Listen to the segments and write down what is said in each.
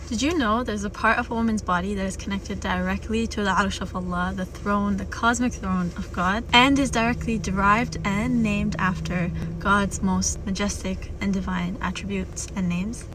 Did you know there's a part of a woman's body that is connected directly to the Arsh of Allah, the throne, the cosmic throne of God, and is directly derived and named after God's most majestic and divine attributes and names?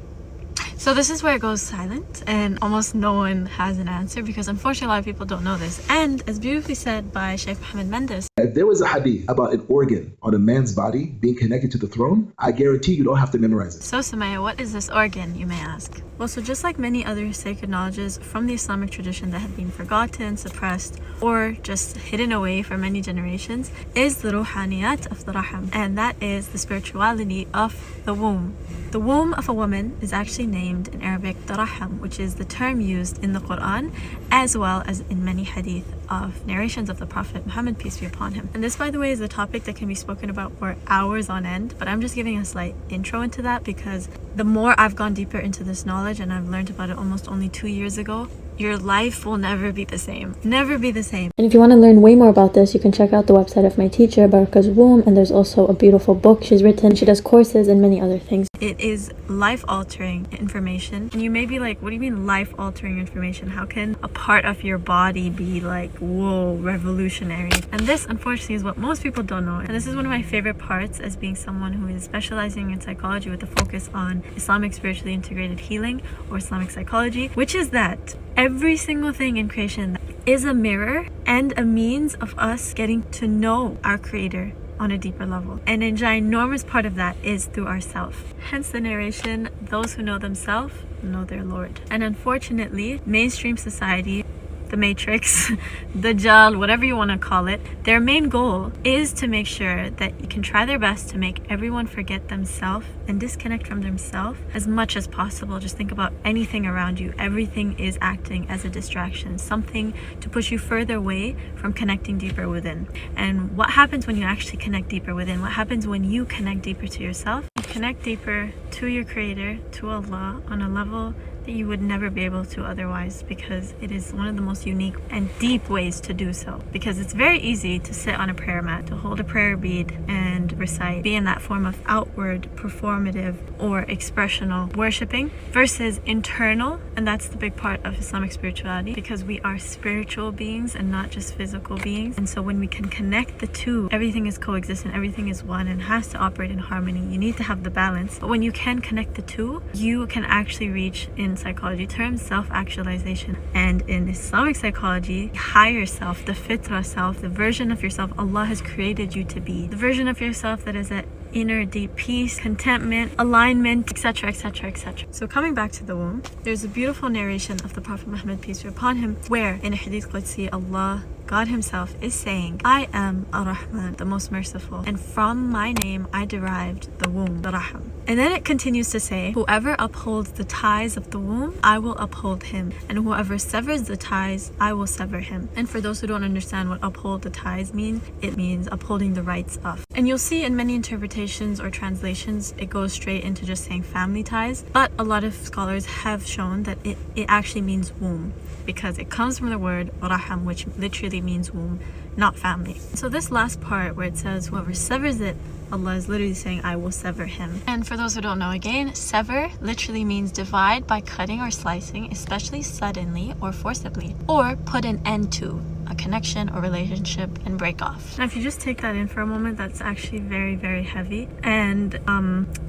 So this is where it goes silent and almost no one has an answer, because unfortunately a lot of people don't know this. And as beautifully said by Sheikh Mohammed Mendes, if there was a hadith about an organ on a man's body being connected to the throne, I guarantee you don't have to memorize it. So Sumaya, what is this organ, you may ask? Well, so just like many other sacred knowledges from the Islamic tradition that have been forgotten, suppressed, or just hidden away for many generations, is the ruhaniyat of the raham, and that is the spirituality of the womb. The womb of a woman is actually named in Arabic the raham, which is the term used in the Quran as well as in many hadith of narrations of the Prophet Muhammad, peace be upon him. And this, by the way, is a topic that can be spoken about for hours on end, but I'm just giving a slight intro into that because the more I've gone deeper into this knowledge, and I've learned about it almost only 2 years ago, your life will never be the same. Never be the same. And if you want to learn way more about this, you can check out the website of my teacher, Baraka's Womb, and there's also a beautiful book she's written. She does courses and many other things. It is life-altering information. And you may be like, what do you mean life-altering information? How can a part of your body be like, whoa, revolutionary? And this, unfortunately, is what most people don't know. And this is one of my favorite parts as being someone who is specializing in psychology with a focus on Islamic spiritually integrated healing, or Islamic psychology, which is that every single thing in creation is a mirror and a means of us getting to know our Creator on a deeper level. And a ginormous part of that is through ourself. Hence the narration, those who know themselves know their Lord. And unfortunately, mainstream society, the Matrix, Dajjal, whatever you want to call it, their main goal is to make sure that you can try their best to make everyone forget themselves and disconnect from themselves as much as possible. Just think about anything around you. Everything is acting as a distraction, something to push you further away from connecting deeper within. And what happens when you actually connect deeper within? What happens when you connect deeper to yourself? You connect deeper to your Creator, to Allah, on a level that you would never be able to otherwise, because it is one of the most unique and deep ways to do so. Because it's very easy to sit on a prayer mat, to hold a prayer bead and recite, be in that form of outward, performative, or expressional worshipping, versus internal, and that's the big part of Islamic spirituality, because we are spiritual beings and not just physical beings. And so when we can connect the two, everything is coexistent, everything is one, and has to operate in harmony. You need to have the balance. But when you can connect the two, you can actually reach, in psychology terms, self-actualization. And in Islamic psychology, higher self, the fitra self, the version of yourself Allah has created you to be, the version of yourself that is at inner deep peace, contentment, alignment, etc, etc, etc. So coming back to the womb, there's a beautiful narration of the Prophet Muhammad, peace be upon him, where in a hadith Qudsi, Allah, God himself, is saying, I am Ar-Rahman, the most merciful, and from my name I derived the womb, the Raham. And then it continues to say, whoever upholds the ties of the womb, I will uphold him, and whoever severs the ties, I will sever him. And for those who don't understand what uphold the ties means, it means upholding the rights of. And you'll see in many interpretations or translations, it goes straight into just saying family ties, but a lot of scholars have shown that it actually means womb, because it comes from the word raham, which literally means womb, not family. So this last part where it says whoever severs it, Allah is literally saying, I will sever him. And for those who don't know, again, sever literally means divide by cutting or slicing, especially suddenly or forcibly, or put an end to a connection or relationship and break off. Now if you just take that in for a moment, that's actually very, very heavy. And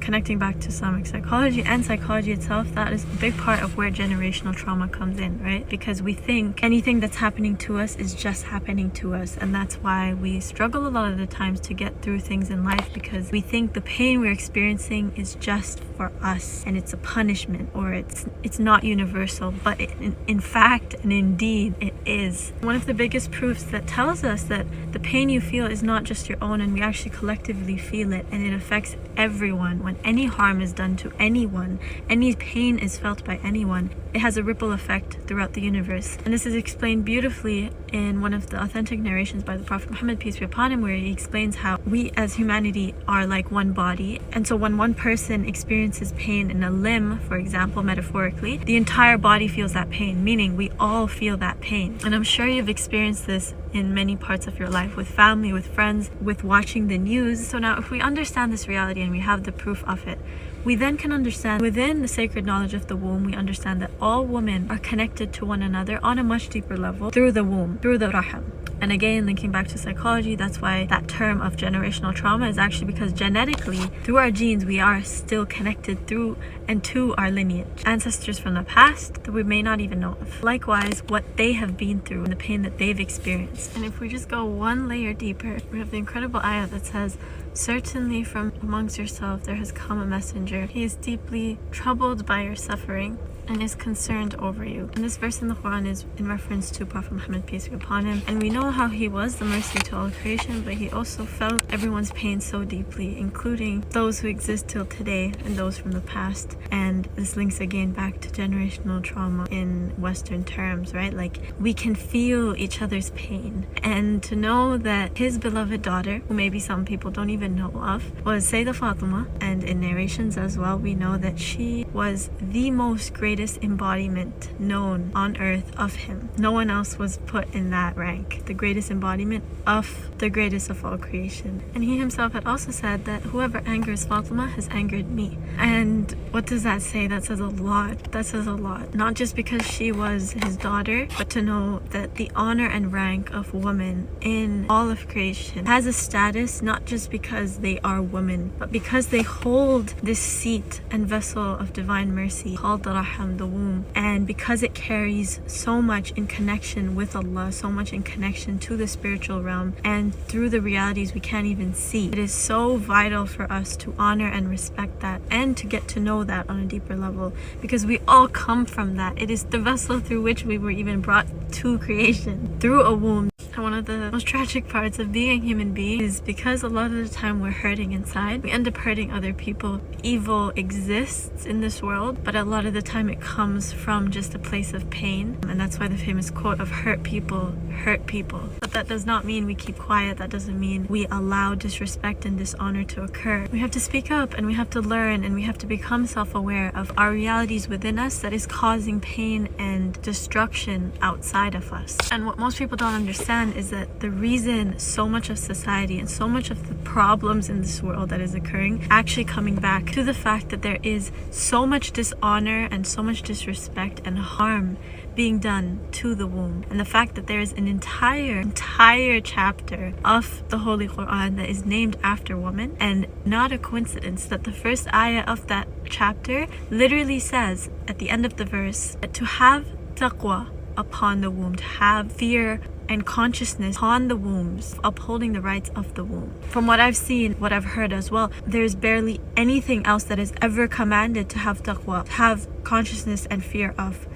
connecting back to Islamic psychology and psychology itself, that is a big part of where generational trauma comes in, right? Because we think anything that's happening to us is just happening to us, and that's why we struggle a lot of the times to get through things in life, because we think the pain we're experiencing is just for us and it's a punishment, or it's not universal, but in fact and indeed it is. One of the biggest proofs that tells us that the pain you feel is not just your own, and we actually collectively feel it, and it affects everyone. When any harm is done to anyone, any pain is felt by anyone, it has a ripple effect throughout the universe. And this is explained beautifully in one of the authentic narrations by the Prophet Muhammad, peace be upon him, where he explains how we as humanity are like one body, and so when one person experiences pain in a limb, for example, metaphorically, the entire body feels that pain, meaning we all feel that pain. And I'm sure you've experienced this in many parts of your life, with family, with friends, with watching the news. So now if we understand this reality and we have the proof of it, we then can understand within the sacred knowledge of the womb, we understand that all women are connected to one another on a much deeper level through the womb, through the rahim. And again, linking back to psychology, that's why that term of generational trauma is actually because genetically, through our genes, we are still connected through and to our lineage. Ancestors from the past that we may not even know of. Likewise, what they have been through and the pain that they've experienced. And if we just go one layer deeper, we have the incredible ayah that says, "Certainly from amongst yourself there has come a messenger. He is deeply troubled by your suffering and is concerned over you." And this verse in the Quran is in reference to Prophet Muhammad, peace be upon him. And we know how he was the mercy to all creation, but he also felt everyone's pain so deeply, including those who exist till today and those from the past. And this links again back to generational trauma in Western terms, right? Like, we can feel each other's pain. And to know that his beloved daughter, who maybe some people don't even know of, was Sayyidah Fatima, and in narrations as well, we know that she was the most greatest embodiment known on earth of him. No one else was put in that rank, the greatest embodiment of the greatest of all creation. And he himself had also said that whoever angers Fatima has angered me. And what does that say? That says a lot. That says a lot. Not just because she was his daughter, but to know that the honor and rank of women in all of creation has a status not just because they are women, but because they hold this seat and vessel of divine mercy called the Raham, the womb. And because it carries so much in connection with Allah, so much in connection to the spiritual realm, and through the realities we can't even see, it is so vital for us to honor and respect that, and to get to know that on a deeper level, because we all come from that. It is the vessel through which we were even brought to creation, through a womb. And one of the most tragic parts of being a human being is because a lot of the time we're hurting inside, we end up hurting other people. Evil exists in this world, but a lot of the time it comes from just a place of pain. And that's why the famous quote of hurt people hurt people. But that does not mean we keep quiet. That doesn't mean we allow disrespect and dishonor to occur. We have to speak up, and we have to learn, and we have to become self-aware of our realities within us that is causing pain and destruction outside of us. And what most people don't understand is that the reason so much of society and so much of the problems in this world that is occurring actually coming back to the fact that there is so much dishonor and so much disrespect and harm being done to the womb, and the fact that there is an entire chapter of the Holy Quran that is named after women. And not a coincidence that the first ayah of that chapter literally says at the end of the verse to have taqwa upon the womb, to have fear and consciousness upon the wombs, upholding the rights of the womb. From what I've seen, what I've heard as well, there's barely anything else that is ever commanded to have taqwa, to have consciousness and fear of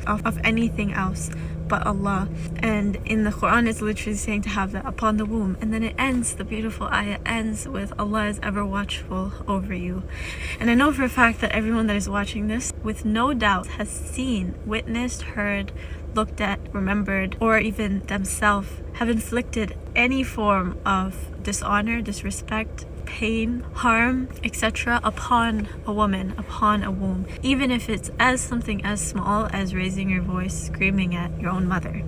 anything else but Allah. And in the Quran it's literally saying to have that upon the womb. And then it ends, the beautiful ayah ends with, "Allah is ever watchful over you." And I know for a fact that everyone that is watching this with no doubt has seen, witnessed, heard, looked at, remembered, or even themselves have inflicted any form of dishonor, disrespect, pain, harm, etc. upon a woman, upon a womb, even if it's as something as small as raising your voice, screaming at your own mother.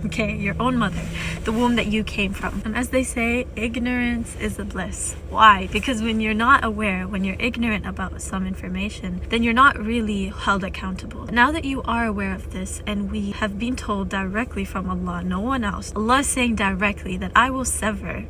Okay, your own mother, the womb that you came from. And as they say, ignorance is a bliss. Why? Because when you're not aware, when you're ignorant about some information, then you're not really held accountable. Now that you are aware of this, and we have been told directly from Allah, no one else, Allah is saying directly that I will sever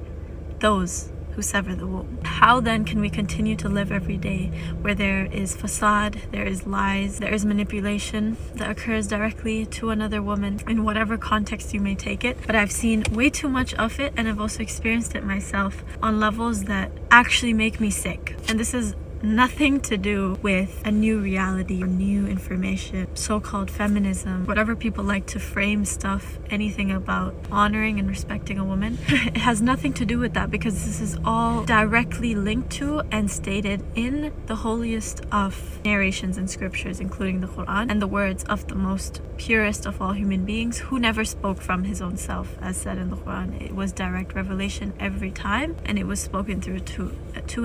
those who sever the womb. How then can we continue to live every day where there is facade, there is lies, there is manipulation that occurs directly to another woman in whatever context you may take it? But I've seen way too much of it, and I've also experienced it myself on levels that actually make me sick. And this is nothing to do with a new reality or new information, so-called feminism, whatever people like to frame stuff, anything about honoring and respecting a woman. It has nothing to do with that, because this is all directly linked to and stated in the holiest of narrations and scriptures, including the Quran, and the words of the most purest of all human beings, who never spoke from his own self. As said in the Quran, it was direct revelation every time, and it was spoken through to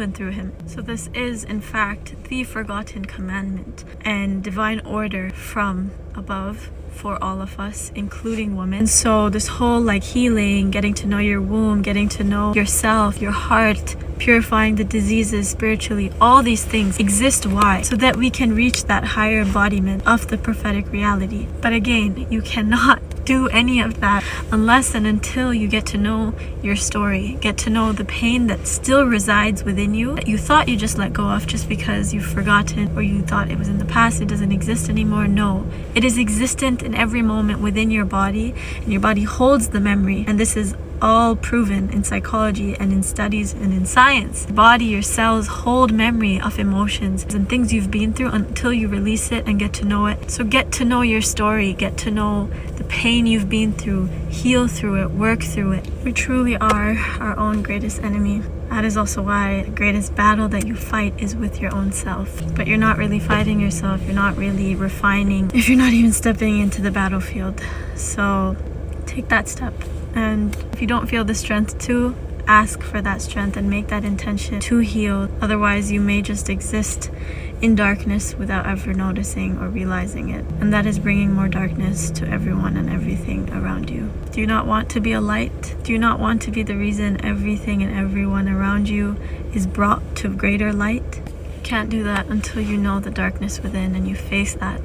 and through him. So this is in fact the forgotten commandment and divine order from above for all of us, including women. So this whole like healing, getting to know your womb, getting to know yourself, your heart, purifying the diseases spiritually, all these things exist. Why? So that we can reach that higher embodiment of the prophetic reality. But again, you cannot do any of that unless and until you get to know your story, get to know the pain that still resides within you, that you thought you just let go of just because you've forgotten, or you thought it was in the past, it doesn't exist anymore. No, it is existent in every moment within your body, and your body holds the memory. And this is all proven in psychology and in studies and in science. The body, your cells hold memory of emotions and things you've been through until you release it and get to know it. So get to know your story, get to know the pain you've been through, heal through it, work through it. We truly are our own greatest enemy. That is also why the greatest battle that you fight is with your own self. But you're not really fighting yourself, you're not really refining if you're not even stepping into the battlefield. So take that step. And if you don't feel the strength to, ask for that strength and make that intention to heal. Otherwise, you may just exist in darkness without ever noticing or realizing it. And that is bringing more darkness to everyone and everything around you. Do you not want to be a light? Do you not want to be the reason everything and everyone around you is brought to greater light? You can't do that until you know the darkness within and you face that.